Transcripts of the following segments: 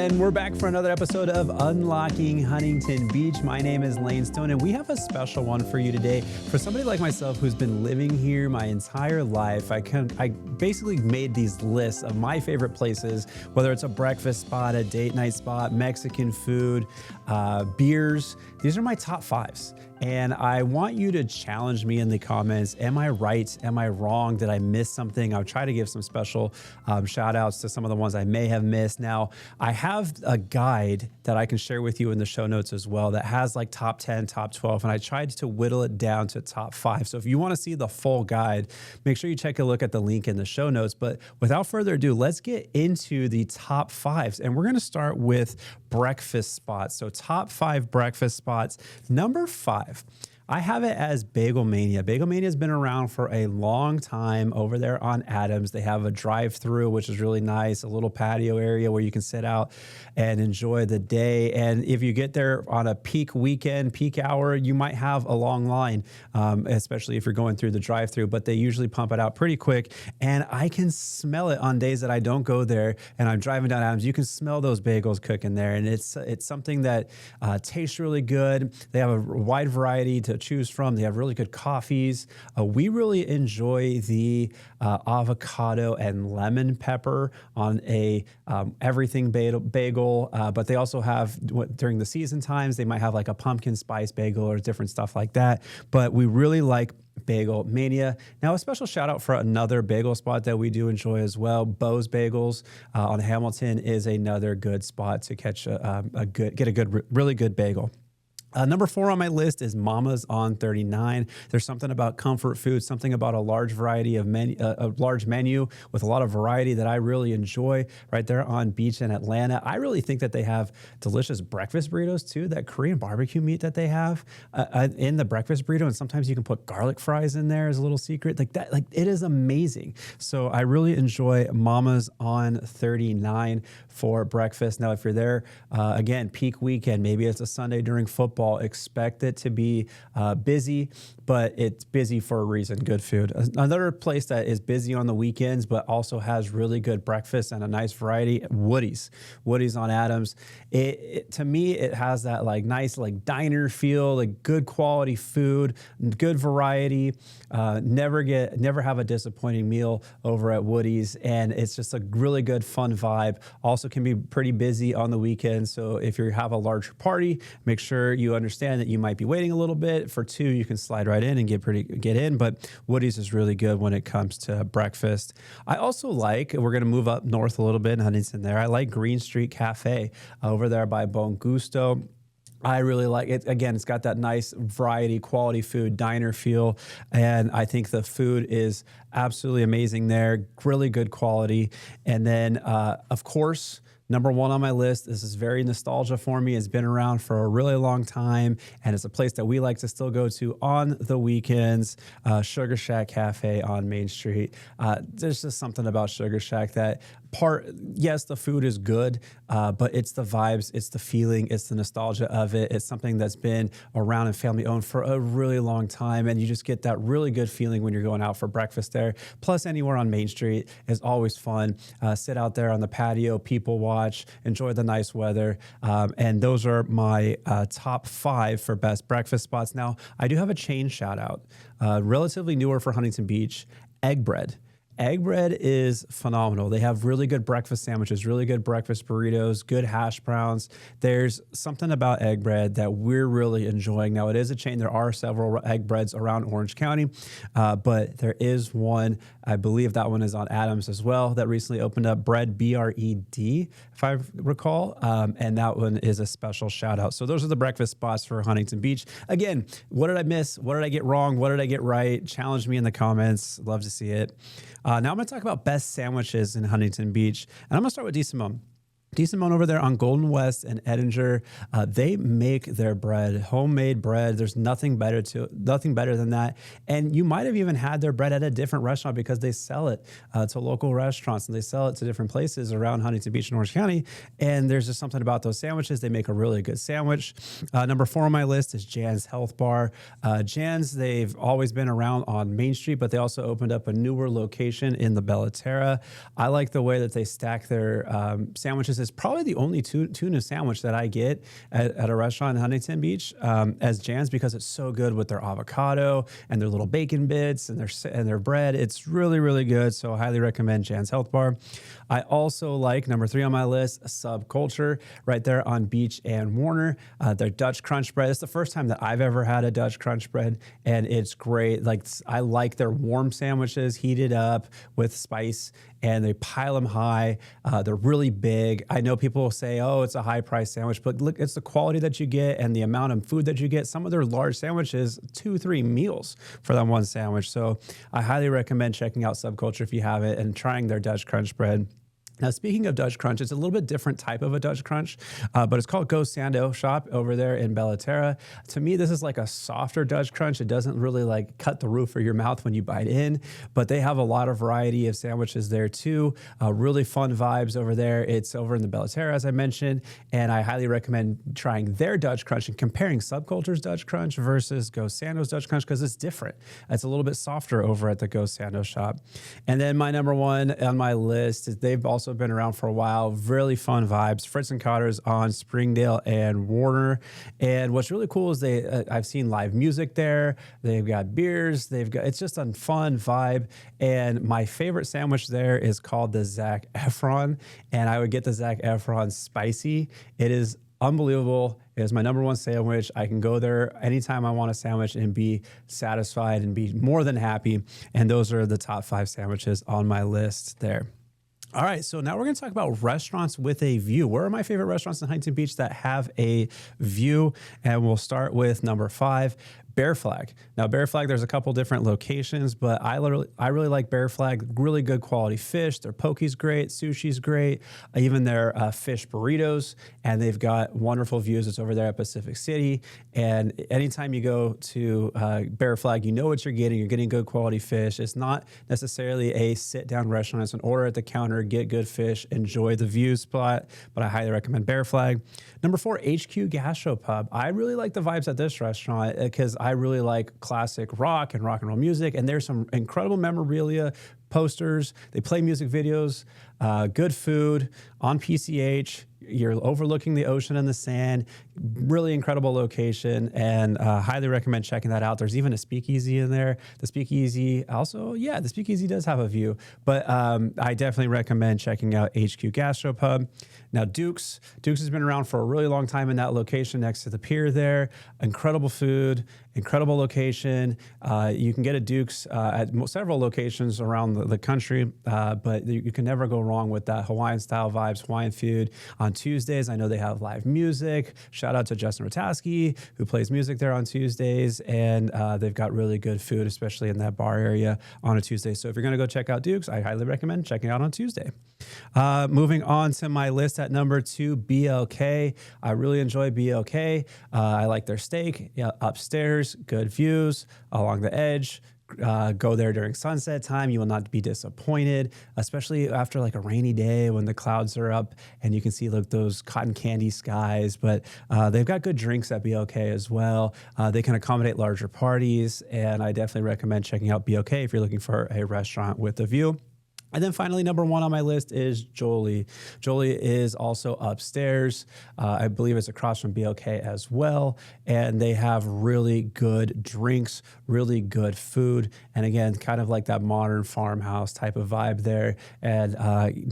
And we're back for another episode of Unlocking Huntington Beach. My name is Lane Stone, and we have a special one for you today. For somebody like myself who's been living here my entire life, I basically made these lists of my favorite places, whether it's a breakfast spot, a date night spot, Mexican food, beers. These are my top fives. And I want you to challenge me in the comments. Am I right? Am I wrong? Did I miss something? I'll try to give some special shout outs to some of the ones I may have missed. Now, I have a guide that I can share with you in the show notes as well that has like top 10, top 12, and I tried to whittle it down to top 5. So if you want to see the full guide, make sure you take a look at the link in the show notes. But without further ado, let's get into the top 5s. And we're going to start with breakfast spots. So top 5 breakfast spots. Number 5. I have it as Bagel Mania. Bagel Mania has been around for a long time over there on Adams. They have a drive-through, which is really nice, a little patio area where you can sit out and enjoy the day. And if you get there on a peak weekend, peak hour, you might have a long line, especially if you're going through the drive-through, but they usually pump it out pretty quick. And I can smell it on days that I don't go there and I'm driving down Adams. You can smell those bagels cooking there. And it's something that tastes really good. They have a wide variety to choose from. They have really good coffees. We really enjoy the avocado and lemon pepper on a everything bagel, but they also have, during the season times, they might have like a pumpkin spice bagel or different stuff like that. But we really like Bagel Mania. Now, a special shout out for another bagel spot that we do enjoy as well. Bo's Bagels on Hamilton is another good spot to catch really good bagel. Number 4 on my list is Mama's on 39. There's something about comfort food, something about a large variety of a large menu with a lot of variety that I really enjoy right there on Beach in Atlanta. I really think that they have delicious breakfast burritos too. That Korean barbecue meat that they have in the breakfast burrito, and sometimes you can put garlic fries in there as a little secret. Like that, like it is amazing. So I really enjoy Mama's on 39 for breakfast. Now, if you're there again, peak weekend, maybe it's a Sunday during football. Expect it to be busy, but it's busy for a reason. Good food. Another place that is busy on the weekends, but also has really good breakfast and a nice variety. Woody's on Adams. To me, it has that like nice like diner feel, like good quality food, good variety. Never have a disappointing meal over at Woody's, and it's just a really good fun vibe. Also can be pretty busy on the weekends. So if you have a larger party, make sure you understand that you might be waiting a little bit. For 2, you can slide right in and get in, but Woody's is really good when it comes to breakfast. I also like, we're going to move up north a little bit in Huntington there. I like Green Street Cafe over there by Bon Gusto. I really like it. Again, it's got that nice variety, quality food, diner feel. And I think the food is absolutely amazing there. Really good quality. And then, of course, number 1 on my list, this is very nostalgia for me. It's been around for a really long time, and it's a place that we like to still go to on the weekends, Sugar Shack Cafe on Main Street. There's just something about Sugar Shack that yes, the food is good, but it's the vibes, it's the feeling, it's the nostalgia of it. It's something that's been around and family owned for a really long time, and you just get that really good feeling when you're going out for breakfast there. Plus, anywhere on Main Street is always fun. Sit out there on the patio, people watch, enjoy the nice weather, and those are my top 5 for best breakfast spots. Now, I do have a chain shout out, relatively newer for Huntington Beach, Egg Bread. Egg Bread is phenomenal. They have really good breakfast sandwiches, really good breakfast burritos, good hash browns. There's something about Egg Bread that we're really enjoying. Now, it is a chain. There are several Egg Breads around Orange County, but there is one, I believe that one is on Adams as well, that recently opened up, Bread, B-R-E-D, if I recall, and that one is a special shout out. So those are the breakfast spots for Huntington Beach. Again, what did I miss? What did I get wrong? What did I get right? Challenge me in the comments. Love to see it. Now I'm going to talk about best sandwiches in Huntington Beach, and I'm going to start with D. Simone. D. Simone over there on Golden West and Edinger, they make their bread, homemade bread. There's nothing better than that. And you might have even had their bread at a different restaurant because they sell it to local restaurants and they sell it to different places around Huntington Beach and Orange County. And there's just something about those sandwiches. They make a really good sandwich. Number 4 on my list is Jan's Health Bar. Jan's, they've always been around on Main Street, but they also opened up a newer location in the Terra. I like the way that they stack their sandwiches. is probably the only tuna sandwich that I get at a restaurant in Huntington Beach as Jan's, because it's so good with their avocado and their little bacon bits and their bread. It's really, really good. So I highly recommend Jan's Health Bar. I also like, number 3 on my list, Subculture, right there on Beach and Warner. Their Dutch Crunch bread. It's the first time that I've ever had a Dutch Crunch bread, and it's great. Like, I like their warm sandwiches, heated up with spice, and they pile them high. They're really big. I know people will say, oh, it's a high price sandwich, but look, it's the quality that you get and the amount of food that you get. Some of their large sandwiches, 2-3 meals for that one sandwich. So I highly recommend checking out Subculture if you haven't, and trying their Dutch Crunch bread. Now, speaking of Dutch Crunch, it's a little bit different type of a Dutch Crunch, but it's called Go Sando Shop over there in Terra. To me, this is like a softer Dutch Crunch. It doesn't really like cut the roof of your mouth when you bite in, but they have a lot of variety of sandwiches there too. Really fun vibes over there. It's over in the Terra, as I mentioned, and I highly recommend trying their Dutch Crunch and comparing Subculture's Dutch Crunch versus Go Sando's Dutch Crunch, because it's different. It's a little bit softer over at the Go Sando Shop. And then my number 1 on my list is, they've also been around for a while, really fun vibes, Fritz and Cotter's on Springdale and Warner. And what's really cool is I've seen live music there. They've got beers. It's just a fun vibe. And my favorite sandwich there is called the Zac Efron, and I would get the Zac Efron spicy. It is unbelievable. It is my number 1 sandwich. I can go there anytime I want a sandwich and be satisfied and be more than happy. And those are the top 5 sandwiches on my list there. All right, so now we're going to talk about restaurants with a view. Where are my favorite restaurants in Huntington Beach that have a view? And we'll start with number 5, Bear Flag. Now, Bear Flag, there's a couple different locations, but I really like Bear Flag. Really good quality fish. Their poke's great, sushi's great, even their fish burritos, and they've got wonderful views. It's over there at Pacific City, and anytime you go to Bear Flag, you know what you're getting. You're getting good quality fish. It's not necessarily a sit-down restaurant. It's an order at the counter, get good fish, enjoy the view spot, but I highly recommend Bear Flag. Number 4, HQ Gastropub. I really like the vibes at this restaurant because I really like classic rock and roll music, and there's some incredible memorabilia, posters. They play music videos, good food on PCH. You're overlooking the ocean and the sand. Really incredible location, and highly recommend checking that out. There's even a speakeasy in there. The speakeasy the speakeasy does have a view, but I definitely recommend checking out HQ Gastropub. Now, Duke's has been around for a really long time in that location next to the pier there. Incredible food, incredible location. You can get a Duke's at several locations around the country, but you can never go wrong with that Hawaiian style vibes, Hawaiian food. On Tuesdays, I know they have live music. Shout out to Justin Rataski, who plays music there on Tuesdays, and they've got really good food, especially in that bar area on a Tuesday. So if you're going to go check out Duke's, I highly recommend checking it out on Tuesday. Moving on to my list at number 2, BLK. I really enjoy BLK. I like their steak. Upstairs, good views along the edge. Go there during sunset time. You will not be disappointed, especially after like a rainy day when the clouds are up and you can see like those cotton candy skies. But they've got good drinks at BLK as well. They can accommodate larger parties, and I definitely recommend checking out BLK if you're looking for a restaurant with a view. And then finally, number 1 on my list is Jolie. Jolie is also upstairs. I believe it's across from BLK as well. And they have really good drinks, really good food. And again, kind of like that modern farmhouse type of vibe there. And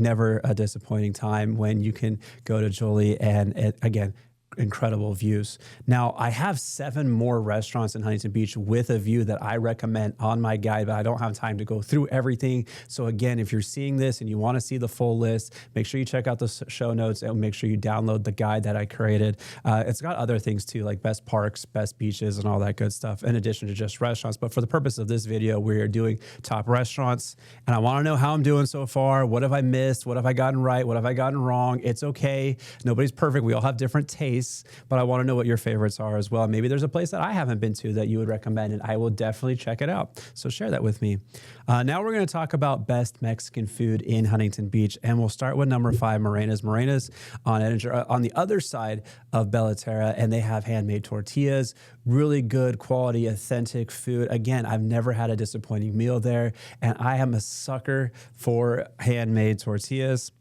never a disappointing time when you can go to Jolie and again, incredible views. Now, I have 7 more restaurants in Huntington Beach with a view that I recommend on my guide, but I don't have time to go through everything. So again, if you're seeing this and you want to see the full list, make sure you check out the show notes and make sure you download the guide that I created. It's got other things too, like best parks, best beaches, and all that good stuff, in addition to just restaurants. But for the purpose of this video, we are doing top restaurants, and I want to know how I'm doing so far. What have I missed? What have I gotten right? What have I gotten wrong? It's okay. Nobody's perfect. We all have different tastes. But I want to know what your favorites are as well. Maybe there's a place that I haven't been to that you would recommend, and I will definitely check it out. So share that with me. Now we're going to talk about best Mexican food in Huntington Beach, and we'll start with number 5, Morena's. Morena's on the other side of Terra, and they have handmade tortillas, really good quality, authentic food. Again, I've never had a disappointing meal there, and I am a sucker for handmade tortillas.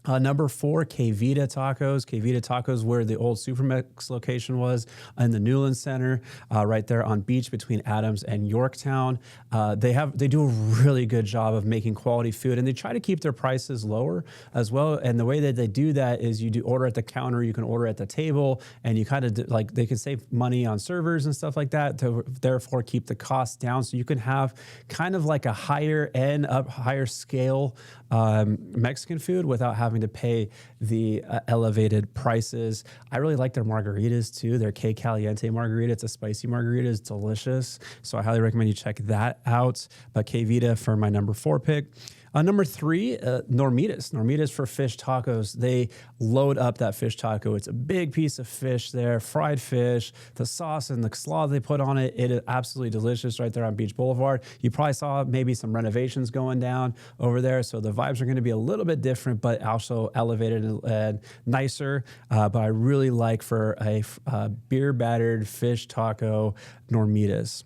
Number 4, K-Vita Tacos. K-Vita Tacos, where the old Supermex location was in the Newland Center, right there on Beach between Adams and Yorktown. They do a really good job of making quality food, and they try to keep their prices lower as well. And the way that they do that is you do order at the counter, you can order at the table, and you kind of like they can save money on servers and stuff like that to therefore keep the costs down. So you can have kind of like a higher end, higher scale Mexican food without having to pay the elevated prices. I really like their margaritas too. Their Que Caliente margarita, it's a spicy margarita, is delicious. So I highly recommend you check that out. But K-Vita for my number 4 pick. Number 3, Normitas. Normitas for fish tacos. They load up that fish taco. It's a big piece of fish there, fried fish, the sauce and the slaw they put on it. It is absolutely delicious right there on Beach Boulevard. You probably saw maybe some renovations going down over there, so the vibes are going to be a little bit different, but also elevated and nicer. But I really like for a beer-battered fish taco, Normitas.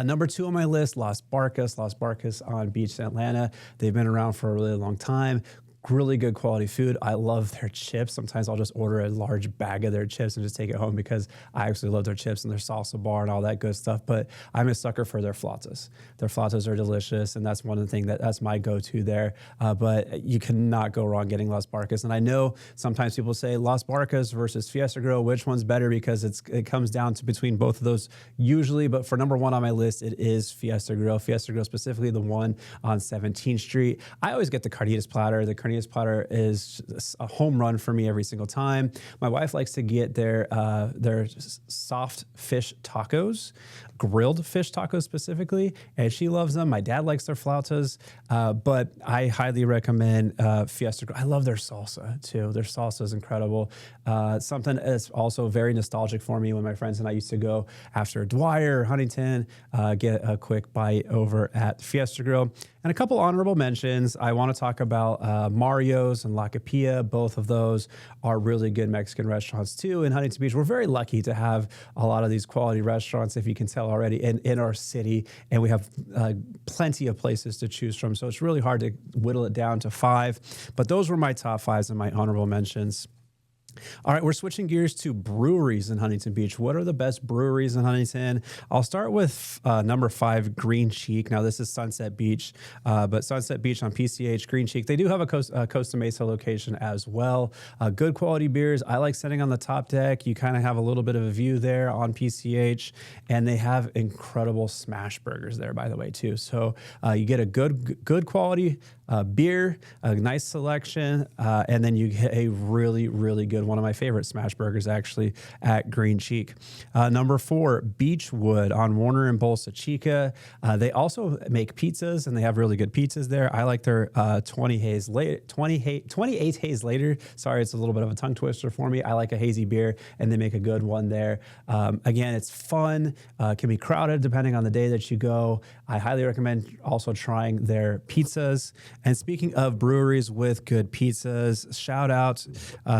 Number 2 on my list, Las Barcas. Las Barcas on Beach, Atlanta. They've been around for a really long time. Really good quality food. I love their chips. Sometimes I'll just order a large bag of their chips and just take it home because I actually love their chips and their salsa bar and all that good stuff. But I'm a sucker for their flautas. Their flautas are delicious, and that's one of the things that's my go-to there. But you cannot go wrong getting Las Barcas. And I know sometimes people say Las Barcas versus Fiesta Grill, which one's better, because it comes down to between both of those usually. But for number 1 on my list, it is Fiesta Grill. Fiesta Grill, specifically the one on 17th Street. I always get the carnitas platter. The carnitas platter is a home run for me every single time. My wife likes to get their soft fish tacos, grilled fish tacos specifically, and she loves them. My dad likes their flautas, but I highly recommend Fiesta Grill. I love their salsa too. Their salsa is incredible. Something that's also very nostalgic for me when my friends and I used to go after Dwyer or Huntington, get a quick bite over at Fiesta Grill. And a couple honorable mentions. I want to talk about Mario's and La Capilla. Both of those are really good Mexican restaurants too in Huntington Beach. We're very lucky to have a lot of these quality restaurants, if you can tell already, in our city. And we have plenty of places to choose from. So it's really hard to whittle it down to 5. But those were my top 5s and my honorable mentions. All right, we're switching gears to breweries in Huntington Beach. What are the best breweries in Huntington? I'll start with number 5, Green Cheek. Now, this is Sunset Beach, but Sunset Beach on PCH, Green Cheek. They do have a Costa Mesa location as well. Good quality beers. I like sitting on the top deck. You kind of have a little bit of a view there on PCH, and they have incredible smash burgers there, by the way, too. So you get a good quality beer, a nice selection, and then you get a really, really good, one of my favorite smash burgers actually, at Green Cheek. Number 4, Beechwood on Warner and Bolsa Chica. They also make pizzas, and they have really good pizzas there. I like their 28 haze later. Sorry, it's a little bit of a tongue twister for me. I like a hazy beer, and they make a good one there. Again, it's fun, can be crowded depending on the day that you go. I highly recommend also trying their pizzas. And speaking of breweries with good pizzas, shout out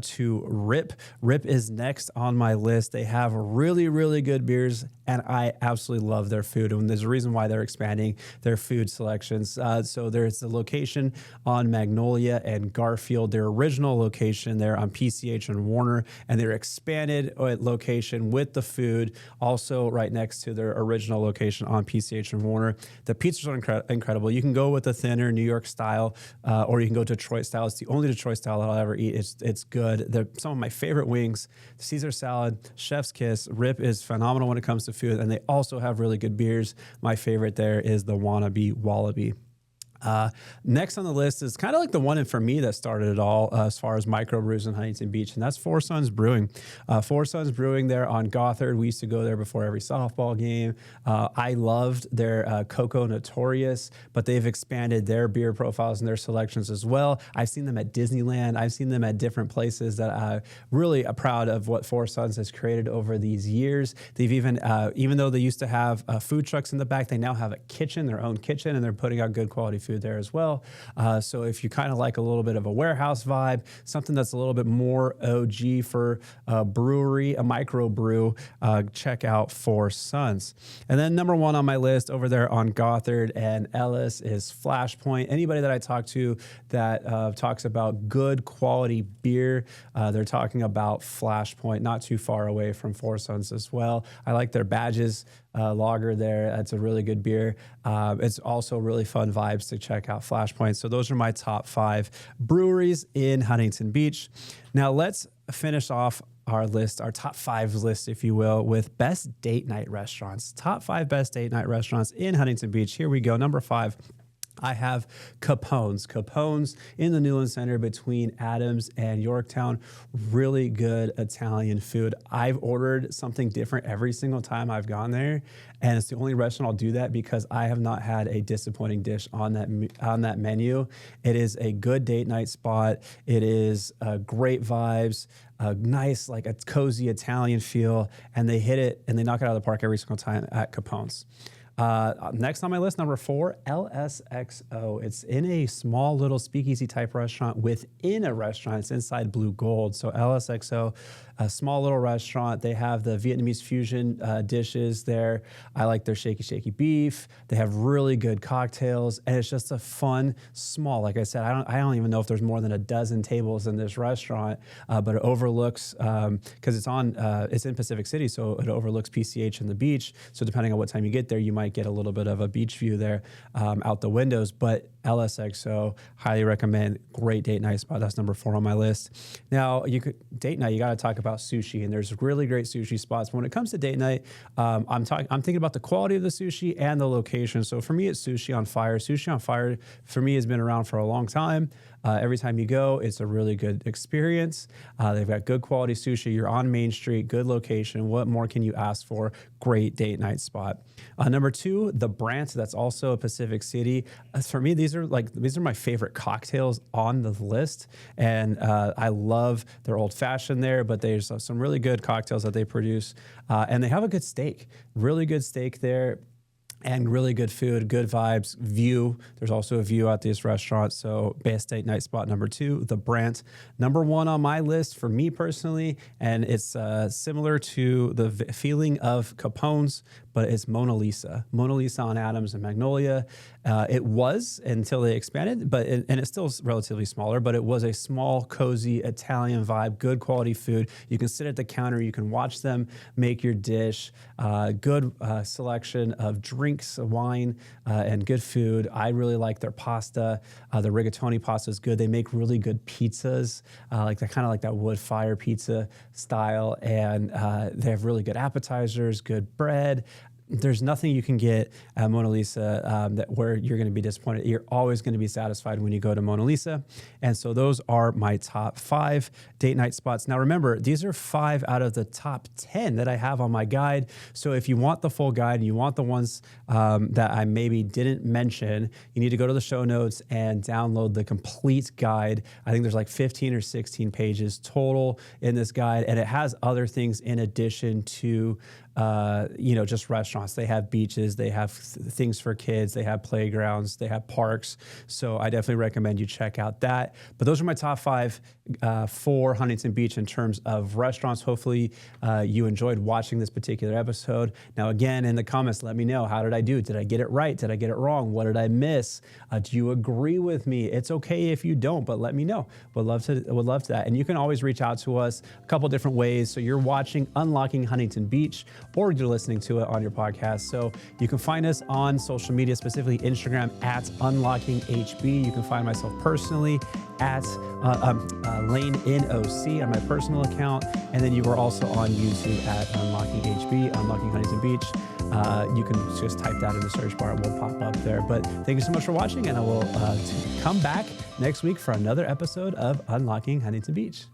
to Rip. Rip is next on my list. They have really, really good beers, and I absolutely love their food. And there's a reason why they're expanding their food selections. So there's the location on Magnolia and Garfield, their original location there on PCH and Warner, and their expanded location with the food also right next to their original location on PCH and Warner. The pizzas are incredible. You can go with the thinner New York style, or you can go Detroit style. It's the only Detroit style that I'll ever eat. It's good. They're some of my favorite wings. Caesar salad, chef's kiss. Rip is phenomenal when it comes to food, and they also have really good beers. My favorite there is the Wannabe Wallaby. Next on the list is kind of like the one for me that started it all as far as microbrews in Huntington Beach, and that's Four Sons Brewing. Four Sons Brewing there on Gothard. We used to go there before every softball game. I loved their Coco Notorious, but they've expanded their beer profiles and their selections as well. I've seen them at Disneyland. I've seen them at different places that I'm really proud of what Four Sons has created over these years. They've even though they used to have food trucks in the back, they now have a kitchen, their own kitchen, and they're putting out good quality food food there as well. So if you kind of like a little bit of a warehouse vibe, something that's a little bit more OG for a brewery, a microbrew, check out Four Sons. And then number one on my list over there on Gothard and Ellis is Flashpoint. Anybody that I talk to that talks about good quality beer, they're talking about Flashpoint, not too far away from Four Sons as well. I like their Badges lager there. That's a really good beer. It's also really fun vibes to check out Flashpoint. So those are my top 5 breweries in Huntington Beach. Now let's finish off our list, our top 5 list, if you will, with best date night restaurants. Top 5 best date night restaurants in Huntington Beach. Here we go. Number 5. I have Capone's. Capone's in the Newland Center between Adams and Yorktown. Really good Italian food. I've ordered something different every single time I've gone there, and it's the only restaurant I'll do that because I have not had a disappointing dish on that menu. It is a good date night spot. It is great vibes, a nice, like a cozy Italian feel, and they hit it and they knock it out of the park every single time at Capone's. Next on my list, number 4, LSXO. It's in a small little speakeasy type restaurant within a restaurant. It's inside Blue Gold. So LSXO, a small little restaurant. They have the Vietnamese fusion dishes there. I like their shaky beef. They have really good cocktails, and it's just a fun, small. Like I said, I don't even know if there's more than a dozen tables in this restaurant, but it overlooks because it's in Pacific City, so it overlooks PCH and the beach. So depending on what time you get there, you might get a little bit of a beach view there out the windows. But LSXO, highly recommend. Great date night spot. That's number 4 on my list. Now, date night, you got to talk about sushi, and there's really great sushi spots. When it comes to date night, I'm thinking about the quality of the sushi and the location. So for me, it's Sushi on Fire. Sushi on Fire for me has been around for a long time. Every time you go, it's a really good experience. They've got good quality sushi. You're on Main Street, good location. What more can you ask for? Great date night spot. Number 2, the Brant. That's also Pacific City. For me, these are my favorite cocktails on the list, and I love their old fashioned there. But there's some really good cocktails that they produce, and they have a good steak. Really good steak there. And really good food, good vibes, view. There's also a view at this restaurant. So best date night spot number 2, the Brant. Number 1 on my list for me personally, and it's similar to the feeling of Capone's, but it's Mona Lisa. Mona Lisa on Adams and Magnolia. It was until they expanded, and it's still relatively smaller, but it was a small, cozy Italian vibe, good quality food. You can sit at the counter, you can watch them make your dish, good selection of drinks, wine, and good food. I really like their pasta. The rigatoni pasta is good. They make really good pizzas, like that wood fire pizza style, and they have really good appetizers, good bread. There's nothing you can get at Mona Lisa where you're going to be disappointed. You're always going to be satisfied when you go to Mona Lisa. And so those are my top 5 date night spots. Now remember, these are 5 out of the top 10 that I have on my guide. So if you want the full guide and you want the ones that I maybe didn't mention, you need to go to the show notes and download the complete guide. I think there's like 15 or 16 pages total in this guide. And it has other things in addition to just restaurants. They have beaches, they have things for kids, they have playgrounds, they have parks. So I definitely recommend you check out that. But those are my top 5 for Huntington Beach in terms of restaurants. Hopefully you enjoyed watching this particular episode. Now, again, in the comments, let me know, how did I do? Did I get it right? Did I get it wrong? What did I miss? Do you agree with me? It's okay if you don't, but let me know. Would love that. And you can always reach out to us a couple different ways. So you're watching Unlocking Huntington Beach, or you're listening to it on your podcast. So you can find us on social media, specifically Instagram at UnlockingHB. You can find myself personally at Lane NOC on my personal account. And then you are also on YouTube at UnlockingHB, Unlocking Huntington Beach. You can just type that in the search bar. It will pop up there. But thank you so much for watching, and I will come back next week for another episode of Unlocking Huntington Beach.